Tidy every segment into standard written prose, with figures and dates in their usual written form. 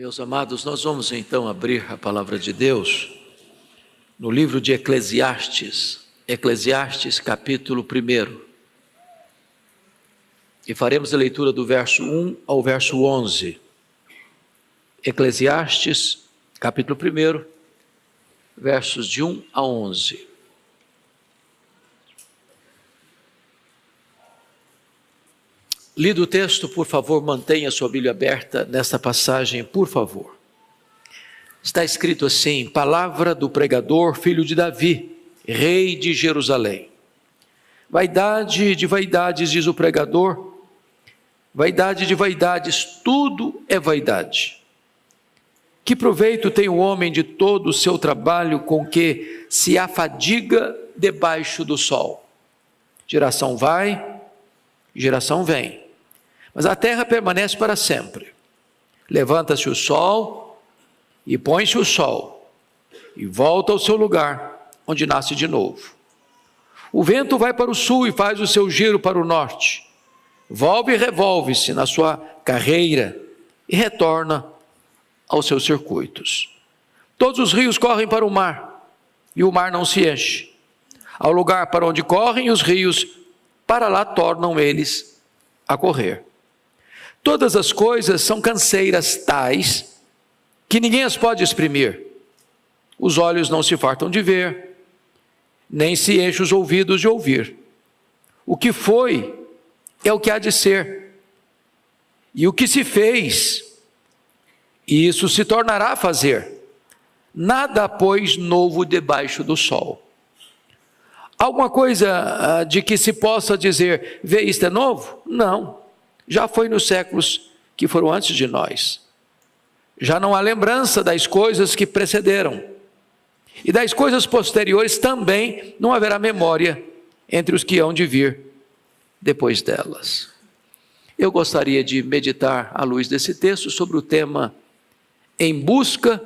Meus amados, nós vamos então abrir a palavra de Deus no livro de Eclesiastes, capítulo 1. E faremos a leitura do verso 1 ao verso 11. Eclesiastes, capítulo 1, versos de 1 a 11. Lido o texto, por favor, mantenha sua Bíblia aberta nesta passagem, por favor. Está escrito assim: palavra do pregador, filho de Davi, rei de Jerusalém. Vaidade de vaidades, diz o pregador, vaidade de vaidades, tudo é vaidade. Que proveito tem o homem de todo o seu trabalho com que se afadiga debaixo do sol? Geração vai, geração vem, mas a terra permanece para sempre. Levanta-se o sol e põe-se o sol e volta ao seu lugar, onde nasce de novo. O vento vai para o sul e faz o seu giro para o norte, volve e revolve-se na sua carreira e retorna aos seus circuitos. Todos os rios correm para o mar e o mar não se enche. Ao lugar para onde correm os rios, para lá tornam eles a correr. Todas as coisas são canseiras tais que ninguém as pode exprimir. Os olhos não se fartam de ver, nem se enchem os ouvidos de ouvir. O que foi é o que há de ser, e o que se fez, isso se tornará a fazer. Nada, pois, novo debaixo do sol. Alguma coisa de que se possa dizer, vê, isto é novo? Não, já foi nos séculos que foram antes de nós. Já não há lembrança das coisas que precederam, e das coisas posteriores também não haverá memória entre os que hão de vir depois delas. Eu gostaria de meditar à luz desse texto sobre o tema em busca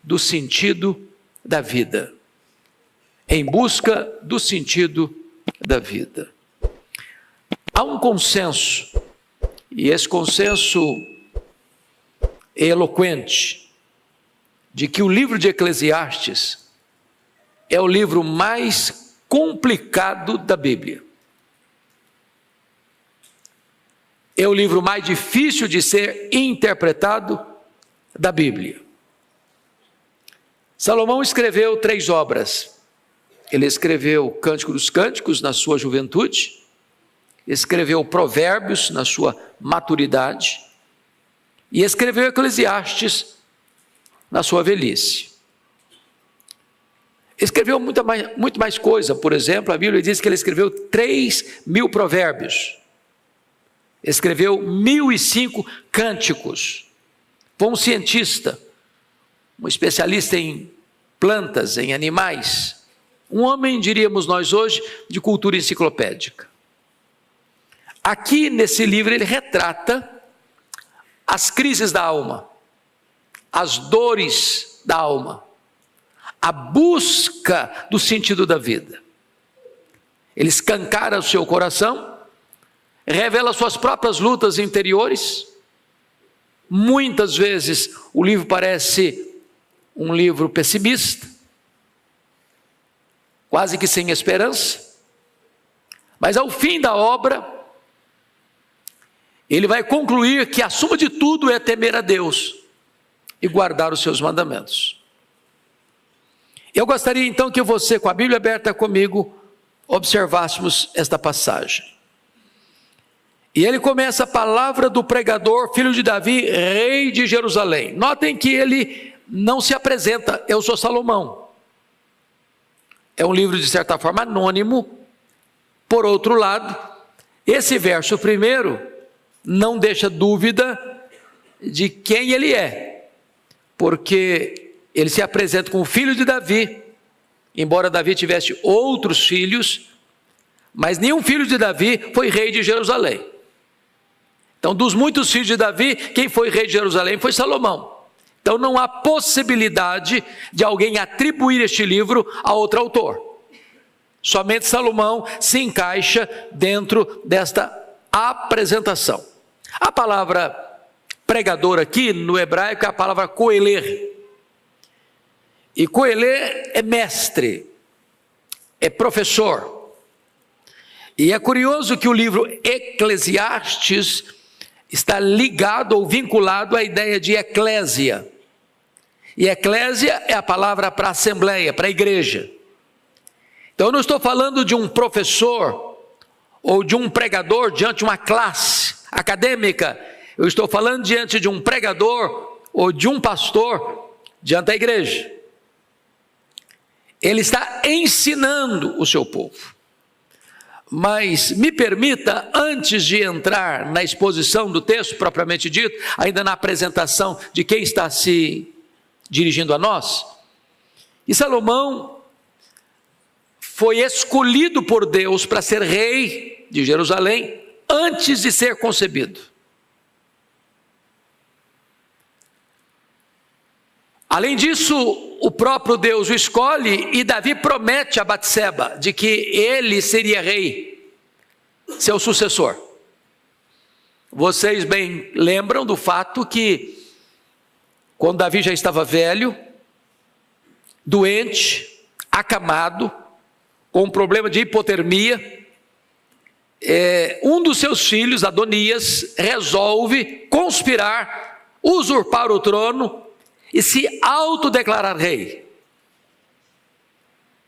do sentido da vida. Em busca do sentido da vida. Há um consenso, e esse consenso é eloquente, de que o livro de Eclesiastes é o livro mais complicado da Bíblia. É o livro mais difícil de ser interpretado da Bíblia. Salomão escreveu 3 obras. Ele escreveu o Cântico dos Cânticos na sua juventude, escreveu Provérbios na sua maturidade e escreveu Eclesiastes na sua velhice. Escreveu muito mais coisa. Por exemplo, a Bíblia diz que ele escreveu 3.000 provérbios, escreveu 1.005 cânticos. Foi um cientista, um especialista em plantas, em animais, um homem, diríamos nós hoje, de cultura enciclopédica. Aqui nesse livro ele retrata as crises da alma, as dores da alma, a busca do sentido da vida. Ele escancara o seu coração, revela suas próprias lutas interiores. Muitas vezes o livro parece um livro pessimista, quase que sem esperança, mas ao fim da obra, ele vai concluir que a suma de tudo é temer a Deus e guardar os seus mandamentos. Eu gostaria então que você, com a Bíblia aberta comigo, observássemos esta passagem. E ele começa a palavra do pregador, filho de Davi, rei de Jerusalém. Notem que ele não se apresenta, eu sou Salomão. É um livro de certa forma anônimo. Por outro lado, esse verso primeiro não deixa dúvida de quem ele é, porque ele se apresenta como filho de Davi, embora Davi tivesse outros filhos, mas nenhum filho de Davi foi rei de Jerusalém. Então, dos muitos filhos de Davi, quem foi rei de Jerusalém foi Salomão. Então não há possibilidade de alguém atribuir este livro a outro autor. Somente Salomão se encaixa dentro desta apresentação. A palavra pregador aqui, no hebraico, é a palavra coeler. E coeler é mestre, é professor. E é curioso que o livro Eclesiastes está ligado ou vinculado à ideia de eclésia. E eclésia é a palavra para assembleia, para a igreja. Então eu não estou falando de um professor ou de um pregador diante de uma classe acadêmica. Eu estou falando diante de um pregador ou de um pastor diante da igreja. Ele está ensinando o seu povo. Mas me permita, antes de entrar na exposição do texto propriamente dito, ainda na apresentação de quem está se dirigindo a nós, e Salomão foi escolhido por Deus para ser rei de Jerusalém antes de ser concebido. Além disso, o próprio Deus o escolhe e Davi promete a Batseba de que ele seria rei, seu sucessor. Vocês bem lembram do fato que, quando Davi já estava velho, doente, acamado, com um problema de hipotermia, um dos seus filhos, Adonias, resolve conspirar, usurpar o trono e se autodeclarar rei.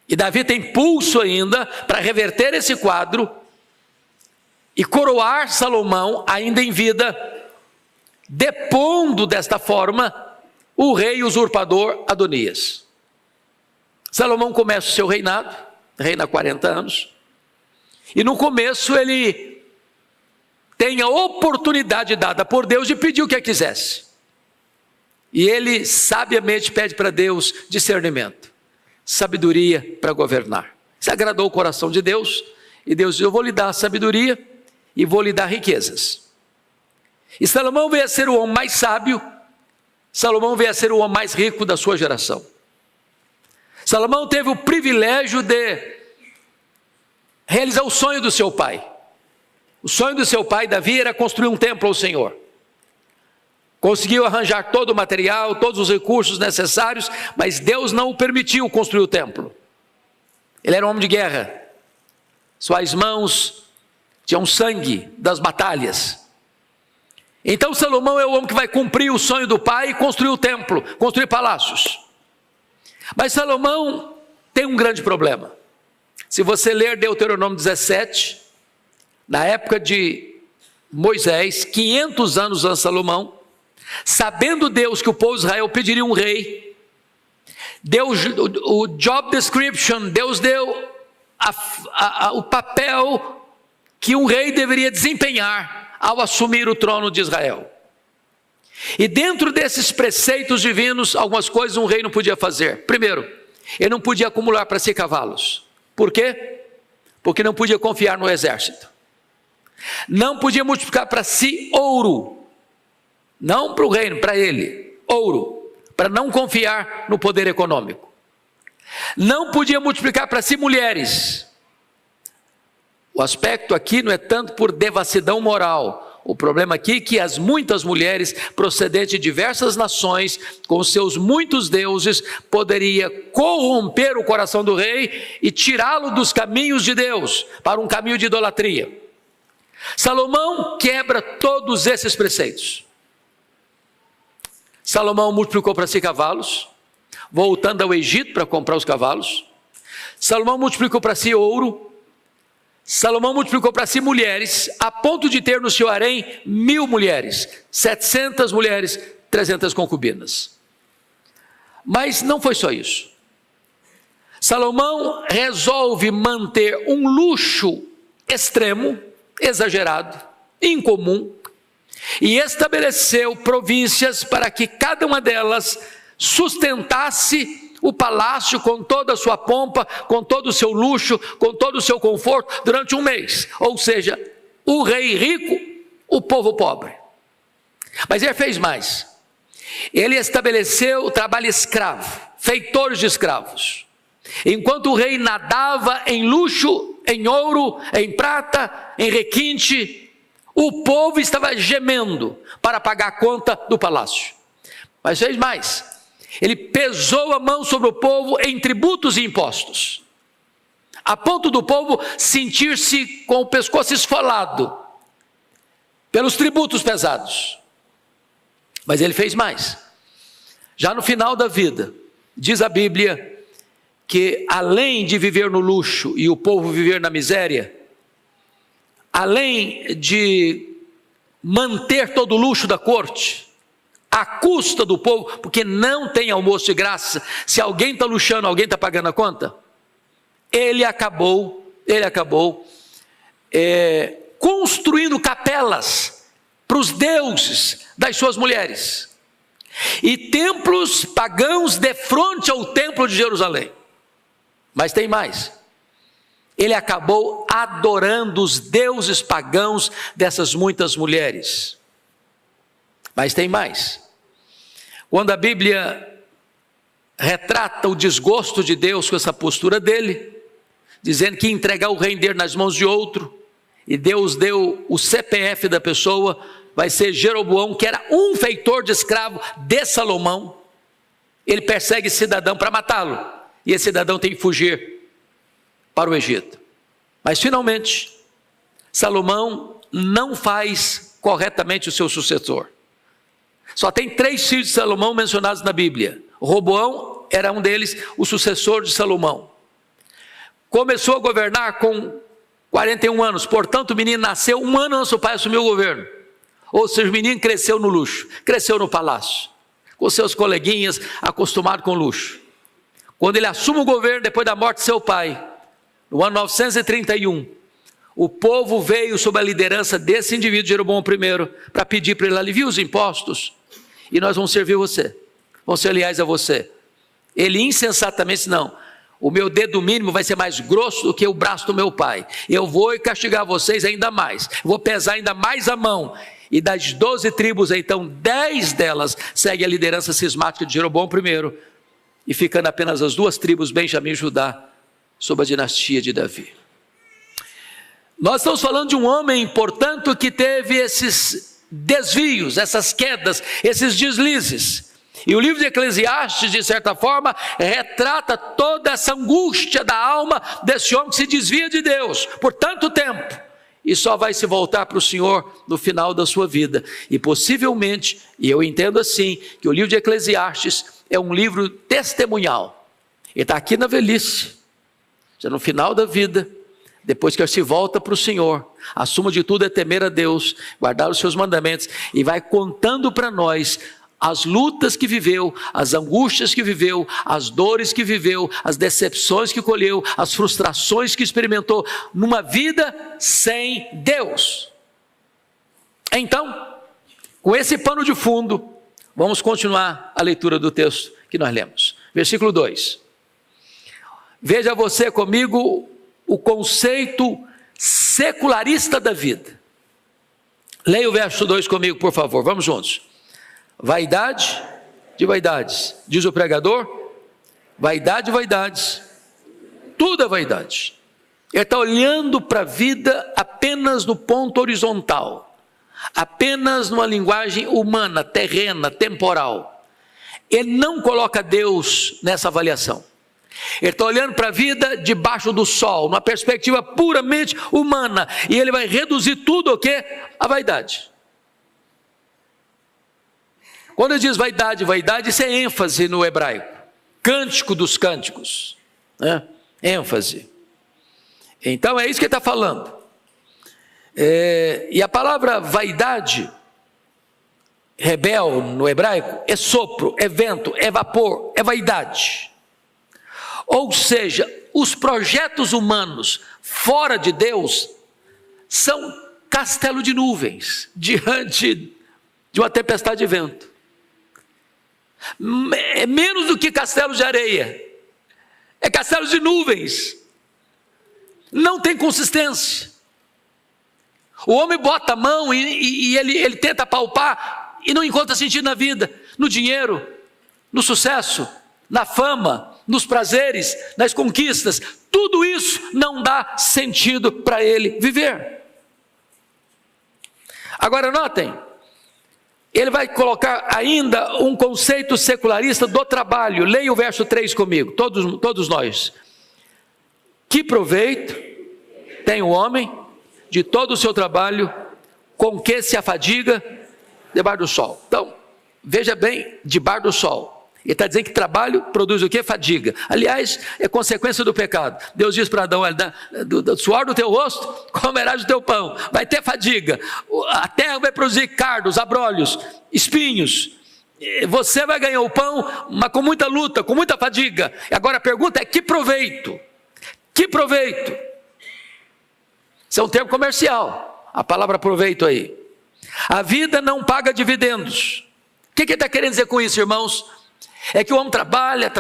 E Davi tem pulso ainda para reverter esse quadro e coroar Salomão ainda em vida, depondo desta forma o rei usurpador Adonias. Salomão começa o seu reinado, reina 40 anos, e no começo ele tem a oportunidade dada por Deus de pedir o que quisesse. E ele sabiamente pede para Deus discernimento, sabedoria para governar. Isso agradou o coração de Deus, e Deus diz: eu vou lhe dar sabedoria e vou lhe dar riquezas. E Salomão veio a ser o homem mais sábio, Salomão veio a ser o homem mais rico da sua geração. Salomão teve o privilégio de realizar o sonho do seu pai. O sonho do seu pai, Davi, era construir um templo ao Senhor. Conseguiu arranjar todo o material, todos os recursos necessários, mas Deus não o permitiu construir o templo. Ele era um homem de guerra. Suas mãos tinham sangue das batalhas. Então Salomão é o homem que vai cumprir o sonho do pai e construir o templo, construir palácios. Mas Salomão tem um grande problema. Se você ler Deuteronômio 17, na época de Moisés, 500 anos antes de Salomão, sabendo Deus que o povo de Israel pediria um rei, Deus, o job description, Deus deu o papel que um rei deveria desempenhar ao assumir o trono de Israel. E dentro desses preceitos divinos, algumas coisas um rei não podia fazer. Primeiro, ele não podia acumular para si cavalos. Por quê? Porque não podia confiar no exército. Não podia multiplicar para si ouro. Não para o reino, para ele, ouro, para não confiar no poder econômico. Não podia multiplicar para si mulheres. O aspecto aqui não é tanto por devassidão moral. O problema aqui é que as muitas mulheres procedentes de diversas nações, com seus muitos deuses, poderia corromper o coração do rei e tirá-lo dos caminhos de Deus, para um caminho de idolatria. Salomão quebra todos esses preceitos. Salomão multiplicou para si cavalos, voltando ao Egito para comprar os cavalos. Salomão multiplicou para si ouro. Salomão multiplicou para si mulheres, a ponto de ter no seu harém 1000 mulheres, 700 mulheres, 300 concubinas. Mas não foi só isso. Salomão resolve manter um luxo extremo, exagerado, incomum, e estabeleceu províncias para que cada uma delas sustentasse o palácio com toda a sua pompa, com todo o seu luxo, com todo o seu conforto durante um mês. Ou seja, o rei rico, o povo pobre. Mas ele fez mais. Ele estabeleceu o trabalho escravo, feitores de escravos. Enquanto o rei nadava em luxo, em ouro, em prata, em requinte, O povo estava gemendo para pagar a conta do palácio. Mas fez mais. Ele pesou a mão sobre o povo em tributos e impostos, a ponto do povo sentir-se com o pescoço esfolado pelos tributos pesados. Mas ele fez mais. Já no final da vida, diz a Bíblia que além de viver no luxo e o povo viver na miséria, além de manter todo o luxo da corte, à custa do povo, porque não tem almoço de graça, se alguém está luxando, alguém está pagando a conta, ele acabou construindo capelas para os deuses das suas mulheres, e templos pagãos defronte ao templo de Jerusalém. Mas tem mais. Ele acabou adorando os deuses pagãos dessas muitas mulheres. Mas tem mais. Quando a Bíblia retrata o desgosto de Deus com essa postura dele, dizendo que ia entregar o reino dele nas mãos de outro, e Deus deu o CPF da pessoa, vai ser Jeroboão, que era um feitor de escravo de Salomão. Ele persegue esse cidadão para matá-lo, e esse cidadão tem que fugir para o Egito. Mas finalmente, Salomão não faz corretamente o seu sucessor. Só tem 3 filhos de Salomão mencionados na Bíblia. Roboão era um deles, o sucessor de Salomão. Começou a governar com 41 anos, portanto o menino nasceu 1 ano antes do pai assumir o governo. Ou seja, o menino cresceu no luxo, cresceu no palácio, com seus coleguinhas, acostumado com luxo. Quando ele assume o governo, depois da morte de seu pai, no ano 931, o povo veio sob a liderança desse indivíduo, Jeroboão I, para pedir para ele aliviar os impostos, e nós vamos servir você, vamos ser leais a você. Ele insensatamente disse: não, o meu dedo mínimo vai ser mais grosso do que o braço do meu pai, eu vou castigar vocês ainda mais, vou pesar ainda mais a mão. E das 12 tribos, então 10 delas seguem a liderança cismática de Jeroboão I, e ficando apenas as 2 tribos, Benjamim e Judá, sob a dinastia de Davi. Nós estamos falando de um homem, portanto, que teve esses desvios, essas quedas, esses deslizes. E o livro de Eclesiastes, de certa forma, retrata toda essa angústia da alma desse homem que se desvia de Deus por tanto tempo, e só vai se voltar para o Senhor no final da sua vida. E possivelmente, e eu entendo assim, que o livro de Eclesiastes é um livro testemunhal. Ele está aqui na velhice, já no final da vida, depois que ele se volta para o Senhor, a suma de tudo é temer a Deus, guardar os seus mandamentos, e vai contando para nós as lutas que viveu, as angústias que viveu, as dores que viveu, as decepções que colheu, as frustrações que experimentou numa vida sem Deus. Então, com esse pano de fundo, vamos continuar a leitura do texto que nós lemos. Versículo 2. Veja você comigo o conceito secularista da vida. Leia o verso 2 comigo, por favor, vamos juntos. Vaidade de vaidades, diz o pregador, vaidade de vaidades, tudo é vaidade. Ele está olhando para a vida apenas no ponto horizontal, apenas numa linguagem humana, terrena, temporal. Ele não coloca Deus nessa avaliação. Ele está olhando para a vida debaixo do sol, numa perspectiva puramente humana, e ele vai reduzir tudo o quê? A vaidade. Quando ele diz vaidade, vaidade, isso é ênfase no hebraico, cântico dos cânticos, né? ênfase. Então é isso que ele está falando. E a palavra vaidade, rebel no hebraico, é sopro, é vento, é vapor, é vaidade. Ou seja, os projetos humanos fora de Deus são castelo de nuvens diante de uma tempestade de vento. É menos do que castelo de areia, é castelo de nuvens, não tem consistência. O homem bota a mão e ele tenta palpar e não encontra sentido na vida, no dinheiro, no sucesso, na fama, nos prazeres, nas conquistas. Tudo isso não dá sentido para ele viver. Agora notem, ele vai colocar ainda um conceito secularista do trabalho. Leia o verso 3 comigo, todos nós. Que proveito tem o homem de todo o seu trabalho, com que se afadiga debaixo do sol? Então, veja bem, debaixo do sol. Ele está dizendo que trabalho produz o quê? Fadiga. Aliás, é consequência do pecado. Deus diz para Adão: olha, do suor do teu rosto comerás o teu pão. Vai ter fadiga. A terra vai produzir cardos, abrolhos, espinhos. Você vai ganhar o pão, mas com muita luta, com muita fadiga. Agora a pergunta é: que proveito? Que proveito? Isso é um termo comercial, a palavra proveito aí. A vida não paga dividendos. O que ele está querendo dizer com isso, irmãos? É que o homem trabalha,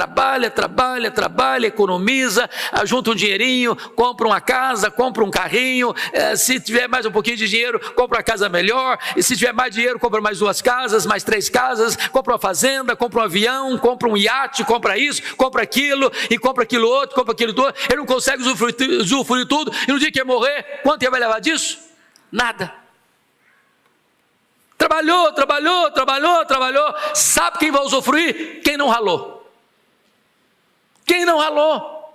economiza, junta um dinheirinho, compra uma casa, compra um carrinho, se tiver mais um pouquinho de dinheiro, compra uma casa melhor, e se tiver mais dinheiro, compra mais 2 casas, mais 3 casas, compra uma fazenda, compra um avião, compra um iate, compra isso, compra aquilo, e compra aquilo outro, compra aquilo outro. Ele não consegue usufruir tudo, e no dia que ele morrer, quanto ele vai levar disso? Nada. Trabalhou. Sabe quem vai usufruir? Quem não ralou. Quem não ralou.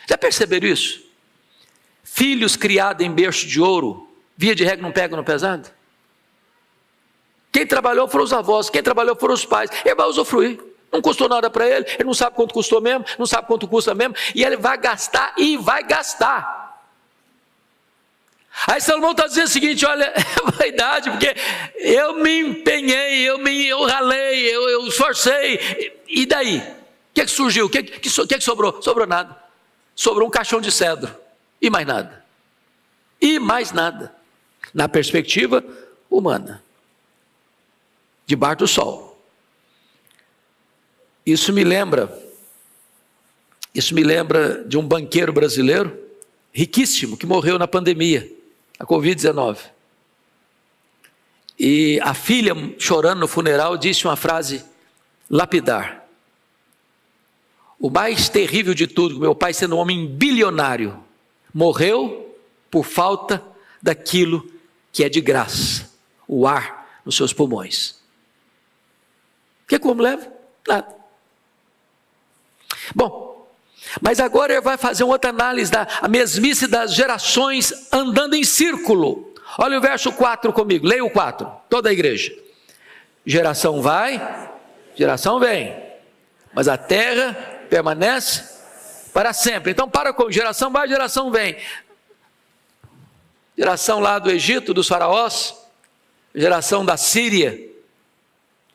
Já perceberam isso? Filhos criados em berço de ouro, via de regra não pegam no pesado? Quem trabalhou foram os avós, quem trabalhou foram os pais. Ele vai usufruir. Não custou nada para ele, ele não sabe quanto custou mesmo, não sabe quanto custa mesmo, e ele vai gastar e vai gastar. Aí Salomão está dizendo o seguinte: olha, é vaidade, porque eu me empenhei, eu ralei, eu esforcei, e daí? O que surgiu? O que sobrou? Sobrou nada. Sobrou um caixão de cedro, e mais nada. E mais nada, na perspectiva humana, debaixo do sol. Isso me lembra de um banqueiro brasileiro, riquíssimo, que morreu na pandemia, a Covid-19. E a filha, chorando no funeral, disse uma frase lapidar: o mais terrível de tudo, meu pai, sendo um homem bilionário, morreu por falta daquilo que é de graça, o ar nos seus pulmões. O que como leva? Nada. Bom, mas agora ele vai fazer uma outra análise da mesmice das gerações andando em círculo. Olha o verso 4 comigo, leia o 4, toda a igreja. Geração vai, geração vem, mas a terra permanece para sempre. Então para com geração vai, geração vem. Geração lá do Egito, dos faraós, geração da Síria,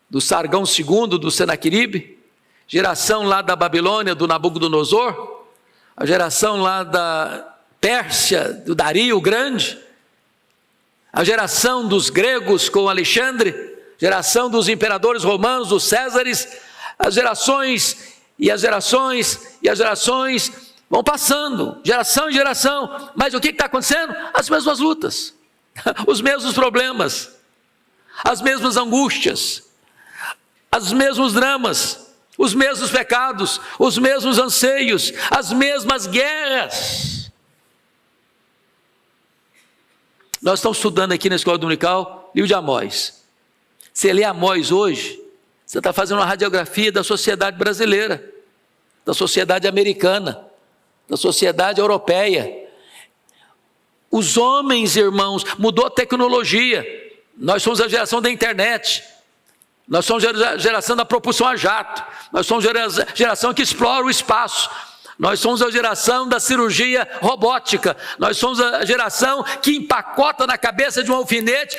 do Sargão II, do Senaqueribe, geração lá da Babilônia, do Nabucodonosor, a geração lá da Pérsia, do Dario o Grande, a geração dos gregos com Alexandre, geração dos imperadores romanos, dos Césares, as gerações vão passando, geração em geração, mas o que está acontecendo? As mesmas lutas, os mesmos problemas, as mesmas angústias, os mesmos dramas, os mesmos pecados, os mesmos anseios, as mesmas guerras. Nós estamos estudando aqui na Escola Dominical, livro de Amós. Você lê Amós hoje, você está fazendo uma radiografia da sociedade brasileira, da sociedade americana, da sociedade europeia. Os homens, irmãos, mudou a tecnologia. Nós somos a geração da internet. Nós somos a geração da propulsão a jato. Nós somos a geração que explora o espaço. Nós somos a geração da cirurgia robótica. Nós somos a geração que empacota na cabeça de um alfinete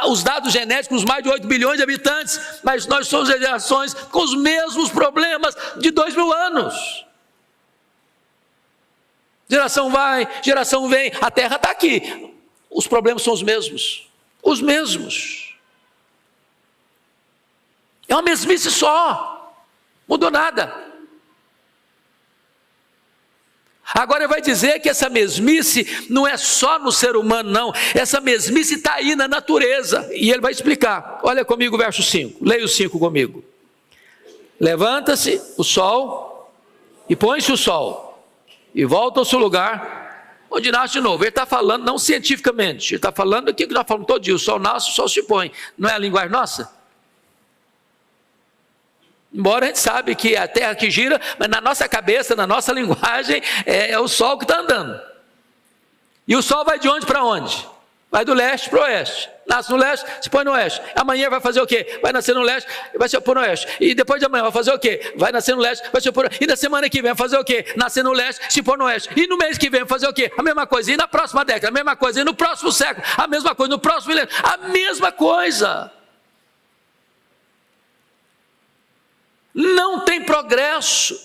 os dados genéticos dos mais de 8 bilhões de habitantes. Mas nós somos as gerações com os mesmos problemas de 2000 anos. Geração vai, geração vem. A terra está aqui. Os problemas são os mesmos. Os mesmos. É uma mesmice só, mudou nada. Agora ele vai dizer que essa mesmice não é só no ser humano, não. Essa mesmice está aí na natureza, e ele vai explicar. Olha comigo o verso 5, leia o 5 comigo. Levanta-se o sol, e põe-se o sol, e volta ao seu lugar, onde nasce de novo. Ele está falando não cientificamente, ele está falando aquilo que nós falamos todo dia: o sol nasce, o sol se põe. Não é a linguagem nossa? Embora a gente sabe que é a terra que gira, mas na nossa cabeça, na nossa linguagem, é o sol que está andando. E o sol vai de onde para onde? Vai do leste para o oeste. Nasce no leste, se põe no oeste. Amanhã vai fazer o quê? Vai nascer no leste, vai se pôr no oeste. E depois de amanhã vai fazer o quê? Vai nascer no leste, vai se pôr no oeste. E na semana que vem vai fazer o quê? Nascer no leste, se pôr no oeste. E no mês que vem vai fazer o quê? A mesma coisa. E na próxima década, a mesma coisa. E no próximo século, a mesma coisa. No próximo milênio, a mesma coisa. Não tem progresso,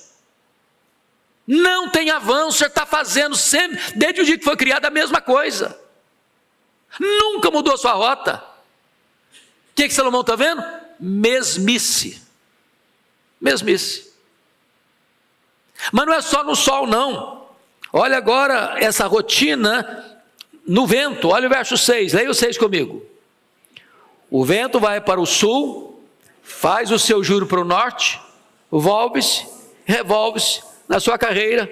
não tem avanço. Você está fazendo sempre, desde o dia que foi criado, a mesma coisa. Nunca mudou sua rota. O que Salomão está vendo? Mesmice. Mesmice. Mas não é só no sol, não. Olha agora essa rotina no vento. Olha o verso 6, leia o 6 comigo. O vento vai para o sul, faz o seu giro para o norte, volve-se, revolve-se na sua carreira,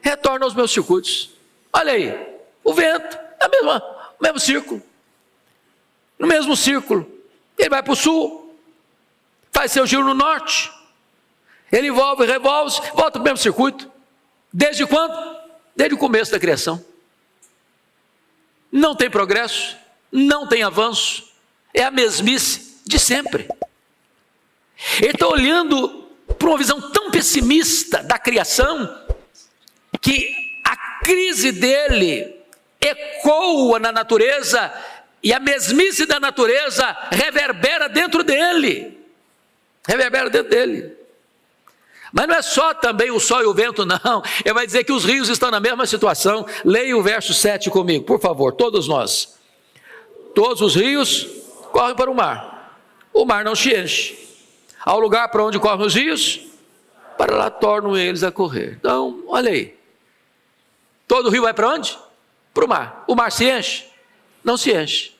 retorna aos meus circuitos. Olha aí, o vento, o mesmo círculo, no mesmo círculo. Ele vai para o sul, faz seu giro no norte, ele volve, revolve-se, volta para o mesmo circuito. Desde quando? Desde o começo da criação. Não tem progresso, não tem avanço, é a mesmice de sempre. Ele está olhando para uma visão tão pessimista da criação, que a crise dele ecoa na natureza, e a mesmice da natureza reverbera dentro dele. Reverbera dentro dele. Mas não é só também o sol e o vento, não. Ele vai dizer que os rios estão na mesma situação. Leia o verso 7 comigo, por favor, todos nós. Todos os rios correm para o mar. O mar não se enche. Ao lugar para onde correm os rios, para lá tornam eles a correr. Então, olha aí. Todo rio vai para onde? Para o mar. O mar se enche? Não se enche.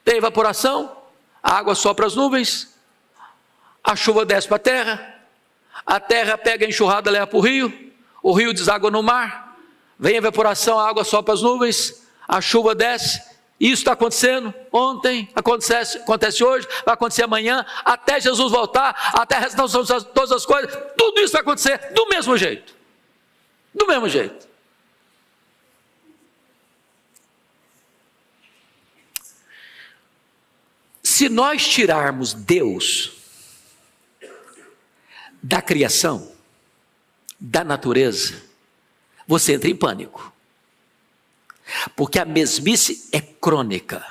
Tem evaporação, a água sopra as nuvens, a chuva desce para a terra pega a enxurrada, leva para o rio deságua no mar, vem a evaporação, a água sopra as nuvens, a chuva desce. Isso está acontecendo ontem, acontece hoje, vai acontecer amanhã, até Jesus voltar, até a restauração de todas as coisas. Tudo isso vai acontecer do mesmo jeito. Do mesmo jeito. Se nós tirarmos Deus da criação, da natureza, você entra em pânico. Porque a mesmice é crônica.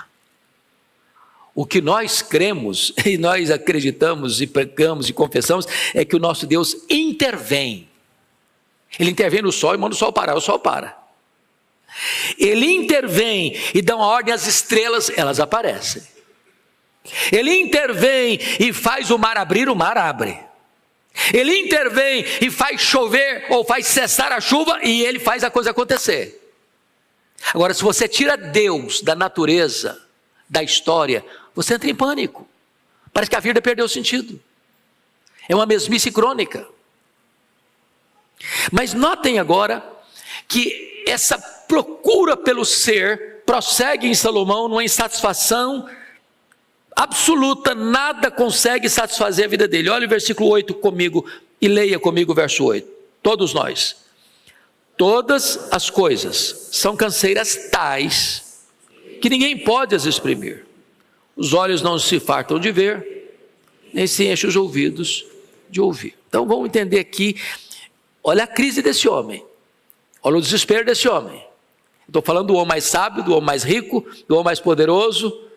O que nós cremos, e nós acreditamos, e pregamos, e confessamos, é que o nosso Deus intervém. Ele intervém no sol e manda o sol parar, o sol para. Ele intervém e dá uma ordem às estrelas, elas aparecem. Ele intervém e faz o mar abrir, o mar abre. Ele intervém e faz chover, ou faz cessar a chuva, e ele faz a coisa acontecer. Agora, se você tira Deus da natureza, da história, você entra em pânico. Parece que a vida perdeu o sentido. É uma mesmice crônica. Mas notem agora que essa procura pelo ser prossegue em Salomão numa insatisfação absoluta. Nada consegue satisfazer a vida dele. Olha o versículo 8 comigo e leia comigo o verso 8. Todos nós. Todas as coisas são canseiras tais que ninguém pode as exprimir. Os olhos não se fartam de ver, nem se enchem os ouvidos de ouvir. Então vamos entender aqui, olha a crise desse homem, olha o desespero desse homem. Estou falando do homem mais sábio, do homem mais rico, do homem mais poderoso,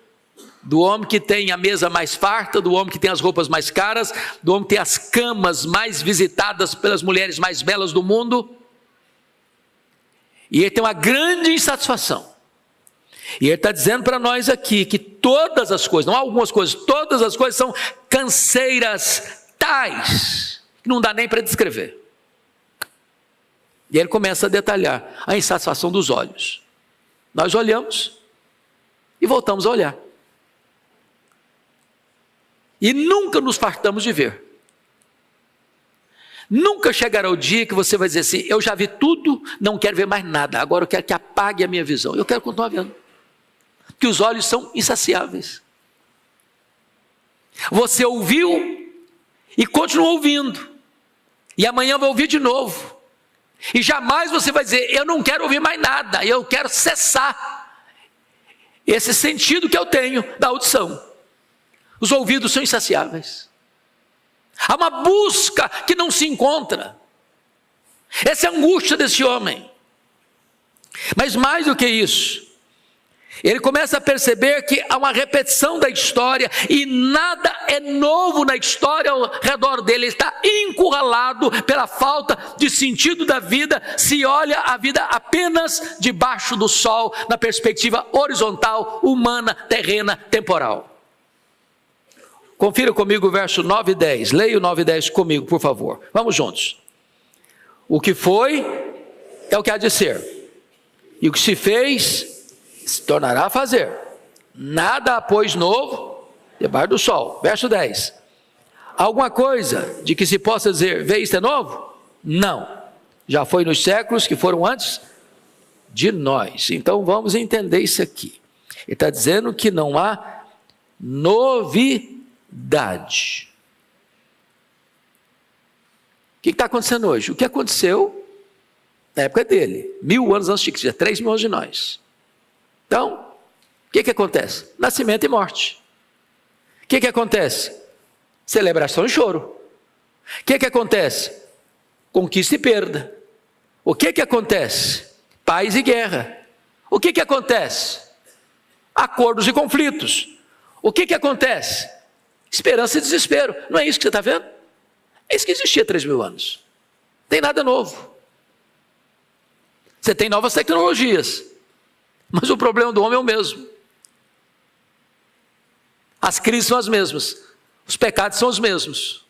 do homem que tem a mesa mais farta, do homem que tem as roupas mais caras, do homem que tem as camas mais visitadas pelas mulheres mais belas do mundo. E ele tem uma grande insatisfação. E ele está dizendo para nós aqui que todas as coisas, não algumas coisas, todas as coisas são canseiras tais, que não dá nem para descrever. E ele começa a detalhar a insatisfação dos olhos. Nós olhamos e voltamos a olhar. E nunca nos fartamos de ver. Nunca chegará o dia que você vai dizer assim: eu já vi tudo, não quero ver mais nada, agora eu quero que apague a minha visão. Eu quero continuar vendo, porque os olhos são insaciáveis. Você ouviu e continuou ouvindo, e amanhã vai ouvir de novo, e jamais você vai dizer: eu não quero ouvir mais nada, eu quero cessar esse sentido que eu tenho da audição. Os ouvidos são insaciáveis. Há uma busca que não se encontra. Essa é a angústia desse homem. Mas mais do que isso, ele começa a perceber que há uma repetição da história e nada é novo na história ao redor dele. Ele está encurralado pela falta de sentido da vida, se olha a vida apenas debaixo do sol, na perspectiva horizontal, humana, terrena, temporal. Confira comigo o verso 9 e 10. Leia o 9 e 10 comigo, por favor. Vamos juntos. O que foi é o que há de ser, e o que se fez se tornará a fazer. Nada há, pois, novo debaixo do sol. Verso 10. Alguma coisa de que se possa dizer: vê, isto é novo? Não. Já foi nos séculos que foram antes de nós. Então vamos entender isso aqui. Ele está dizendo que não há novidade. O que está acontecendo hoje? O que aconteceu na época dele, 1000 anos antes de Cristo, 3 mil anos de nós. Então, o que acontece? Nascimento e morte. O que acontece? Celebração e choro. O que acontece? Conquista e perda. O que acontece? Paz e guerra. O que acontece? Acordos e conflitos. O que acontece? Esperança e desespero. Não é isso que você está vendo? É isso que existia há 3 mil anos. Não tem nada novo. Você tem novas tecnologias, mas o problema do homem é o mesmo. As crises são as mesmas, os pecados são os mesmos,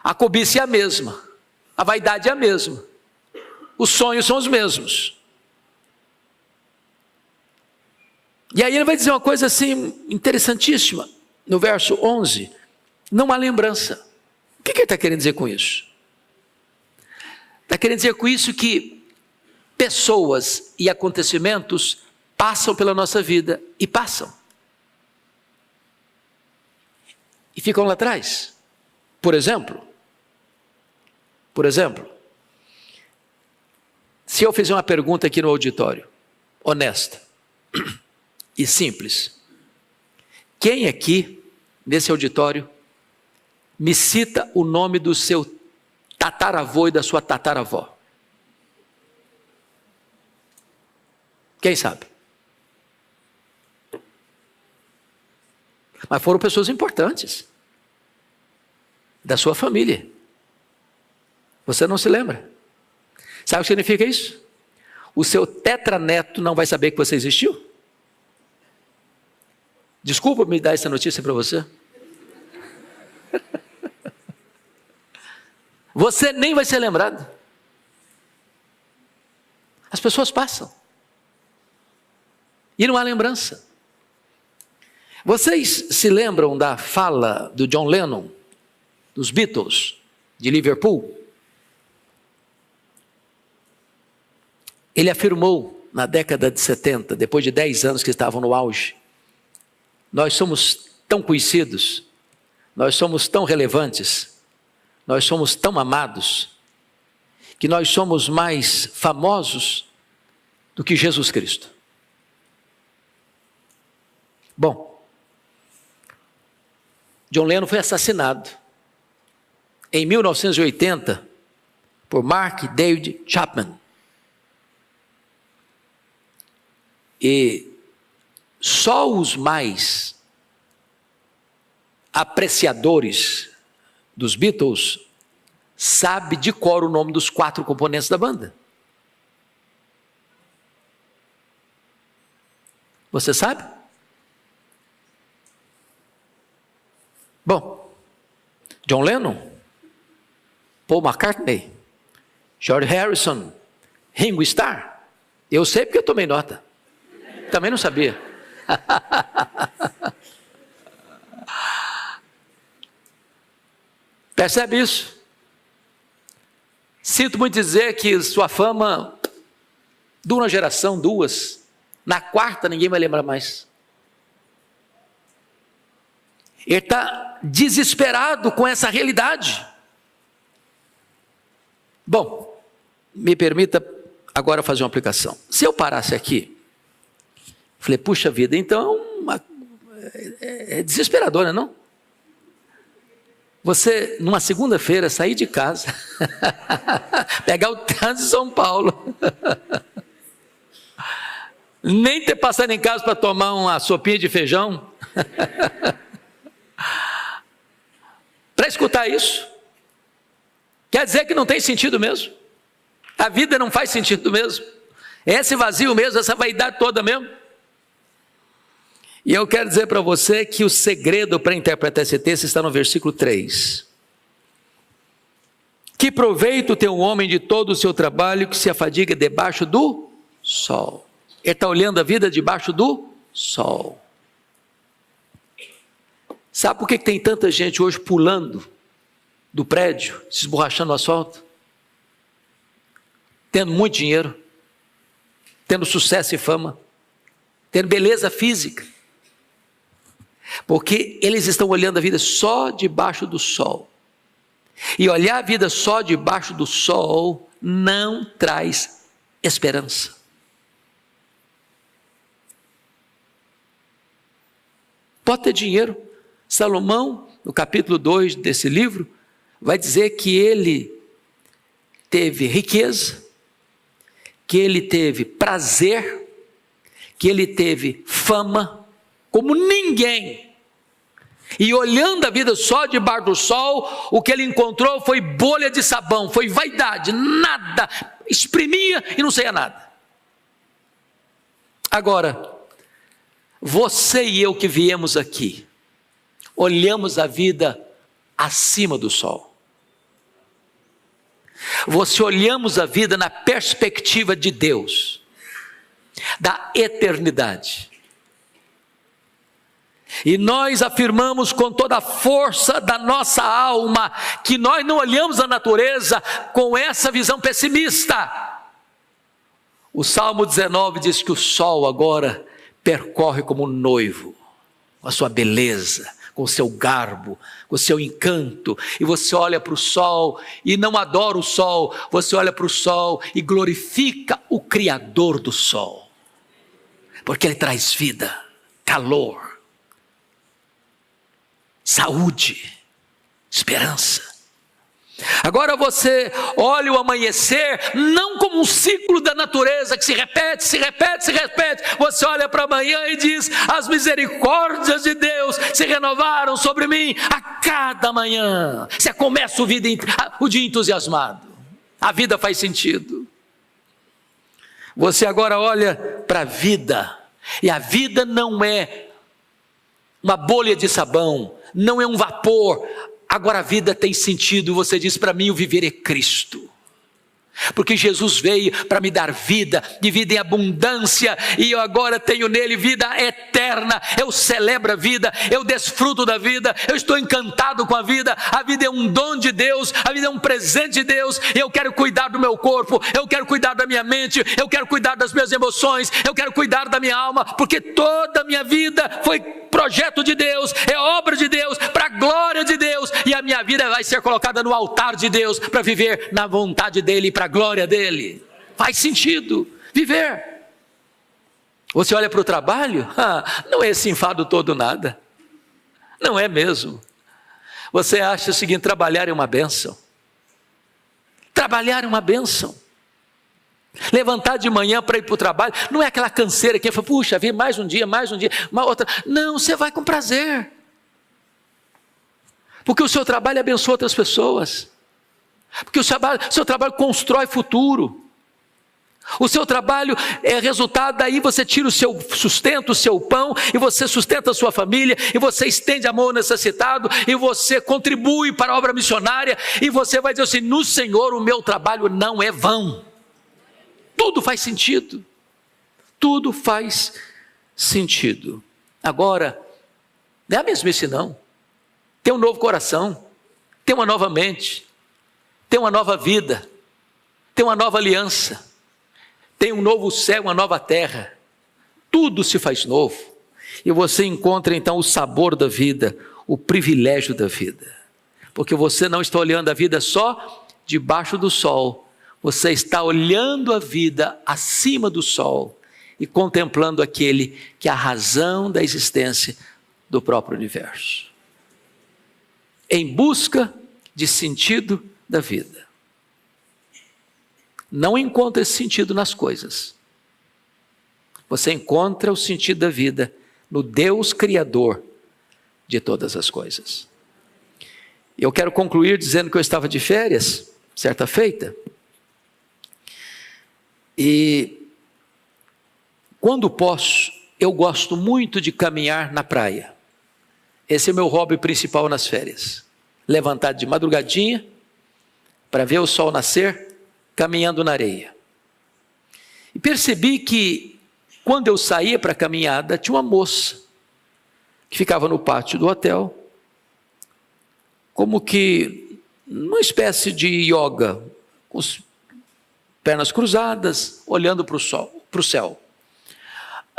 a cobiça é a mesma, a vaidade é a mesma, os sonhos são os mesmos. E aí ele vai dizer uma coisa assim interessantíssima, no verso 11, não há lembrança. O que ele está querendo dizer com isso? Está querendo dizer com isso que pessoas e acontecimentos passam pela nossa vida e passam. E ficam lá atrás. Por exemplo, se eu fizer uma pergunta aqui no auditório, honesta e simples, quem aqui, nesse auditório, me cita o nome do seu tataravô e da sua tataravó? Quem sabe? Mas foram pessoas importantes da sua família. Você não se lembra? Sabe o que significa isso? O seu tetraneto não vai saber que você existiu? Desculpa me dar essa notícia para você. Você nem vai ser lembrado. As pessoas passam. E não há lembrança. Vocês se lembram da fala do John Lennon, dos Beatles, de Liverpool? Ele afirmou na década de 70, depois de 10 anos que estavam no auge: nós somos tão conhecidos, nós somos tão relevantes, nós somos tão amados, que nós somos mais famosos do que Jesus Cristo. Bom, John Lennon foi assassinado em 1980 por Mark David Chapman. E só os mais apreciadores dos Beatles sabem de cor o nome dos 4 componentes da banda. Você sabe? Bom, John Lennon, Paul McCartney, George Harrison, Ringo Starr. Eu sei porque eu tomei nota. Também não sabia. Percebe isso? Sinto muito dizer que sua fama dura uma geração, duas. Na quarta ninguém vai lembrar mais. Ele está desesperado com essa realidade. Bom, me permita agora fazer uma aplicação. Se eu parasse aqui, falei, puxa vida, então é desesperador, não? Você, numa segunda-feira, sair de casa, pegar o trânsito de São Paulo, nem ter passado em casa para tomar uma sopinha de feijão, para escutar isso, quer dizer que não tem sentido mesmo, a vida não faz sentido mesmo, é esse vazio mesmo, essa vaidade toda mesmo. E eu quero dizer para você que o segredo para interpretar esse texto está no versículo 3. Que proveito tem o homem de todo o seu trabalho que se afadiga debaixo do sol? Ele está olhando a vida debaixo do sol. Sabe por que tem tanta gente hoje pulando do prédio, se esborrachando no asfalto? Tendo muito dinheiro, tendo sucesso e fama, tendo beleza física. Porque eles estão olhando a vida só debaixo do sol. E olhar a vida só debaixo do sol não traz esperança. Pode ter dinheiro. Salomão, no capítulo 2 desse livro, vai dizer que ele teve riqueza, que ele teve prazer, que ele teve fama, como ninguém. E olhando a vida só debaixo do sol, o que ele encontrou foi bolha de sabão, foi vaidade, nada, exprimia e não saía nada. Agora, você e eu que viemos aqui, olhamos a vida acima do sol. Você olhamos a vida na perspectiva de Deus, da eternidade. E nós afirmamos com toda a força da nossa alma que nós não olhamos a natureza com essa visão pessimista. O Salmo 19 diz que o sol agora percorre como um noivo, com a sua beleza, com o seu garbo, com o seu encanto, e você olha para o sol e não adora o sol, você olha para o sol e glorifica o Criador do sol, porque ele traz vida, calor, saúde, esperança. Agora você olha o amanhecer não como um ciclo da natureza que se repete, se repete, se repete. Você olha para amanhã e diz: as misericórdias de Deus se renovaram sobre mim a cada manhã. Você começa o dia entusiasmado, a vida faz sentido. Você agora olha para a vida, e a vida não é uma bolha de sabão, não é um vapor. Agora a vida tem sentido. Você diz: para mim o viver é Cristo, porque Jesus veio para me dar vida, de vida em abundância, e eu agora tenho nele vida eterna. Eu celebro a vida, eu desfruto da vida, eu estou encantado com a vida é um dom de Deus, a vida é um presente de Deus. Eu quero cuidar do meu corpo, eu quero cuidar da minha mente, eu quero cuidar das minhas emoções, eu quero cuidar da minha alma, porque toda a minha vida foi projeto de Deus, é obra de Deus, para a glória de Deus, e a minha vida vai ser colocada no altar de Deus, para viver na vontade dEle, para a glória dEle. Faz sentido viver. Você olha para o trabalho, não é esse enfado todo nada, não é mesmo. Você acha o seguinte: trabalhar é uma bênção, trabalhar é uma bênção. Levantar de manhã para ir para o trabalho, não é aquela canseira que fala: puxa, vir mais um dia, uma outra. Não, você vai com prazer, porque o seu trabalho abençoa outras pessoas, porque o seu trabalho constrói futuro. O seu trabalho é resultado, daí você tira o seu sustento, o seu pão, e você sustenta a sua família, e você estende a mão ao necessitado, e você contribui para a obra missionária, e você vai dizer assim: no Senhor o meu trabalho não é vão. Tudo faz sentido, tudo faz sentido. Agora, não é a mesmice não, tem um novo coração, tem uma nova mente, tem uma nova vida, tem uma nova aliança, tem um novo céu, uma nova terra, tudo se faz novo, e você encontra então o sabor da vida, o privilégio da vida, porque você não está olhando a vida só debaixo do sol, você está olhando a vida acima do sol, e contemplando aquele que é a razão da existência do próprio universo, em busca de sentido da vida. Não encontra esse sentido nas coisas, você encontra o sentido da vida no Deus Criador de todas as coisas. E eu quero concluir dizendo que eu estava de férias, certa feita, e quando posso, eu gosto muito de caminhar na praia. Esse é o meu hobby principal nas férias. Levantar de madrugadinha, para ver o sol nascer, caminhando na areia. E percebi que, quando eu saía para a caminhada, tinha uma moça, que ficava no pátio do hotel, como que, numa espécie de yoga, com as pernas cruzadas, olhando para o céu.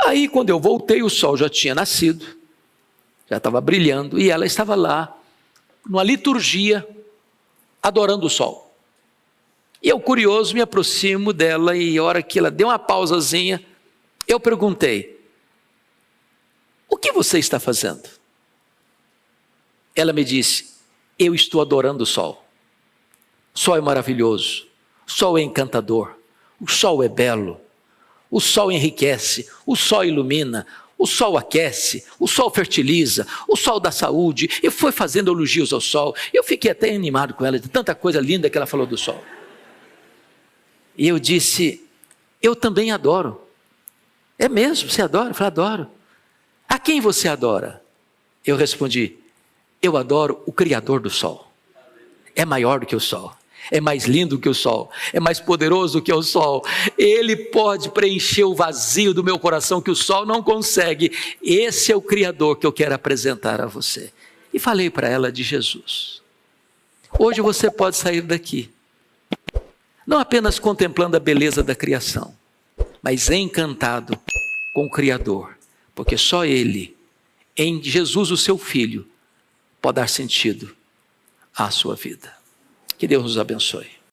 Aí, quando eu voltei, o sol já tinha nascido, já estava brilhando, e ela estava lá, numa liturgia, adorando o sol. E eu, curioso, me aproximo dela, e a hora que ela deu uma pausazinha, eu perguntei: o que você está fazendo? Ela me disse: eu estou adorando o sol. O sol é maravilhoso, o sol é encantador, o sol é belo. O sol enriquece, o sol ilumina, o sol aquece, o sol fertiliza, o sol dá saúde. E foi fazendo elogios ao sol. Eu fiquei até animado com ela, de tanta coisa linda que ela falou do sol. E eu disse: eu também adoro. É mesmo? Você adora? Eu falei: adoro. A quem você adora? Eu respondi: eu adoro o Criador do sol. É maior do que o sol. É mais lindo que o sol, é mais poderoso que o sol, ele pode preencher o vazio do meu coração que o sol não consegue. Esse é o Criador que eu quero apresentar a você. E falei para ela de Jesus. Hoje você pode sair daqui, não apenas contemplando a beleza da criação, mas encantado com o Criador, porque só Ele, em Jesus o seu Filho, pode dar sentido à sua vida. Que Deus nos abençoe.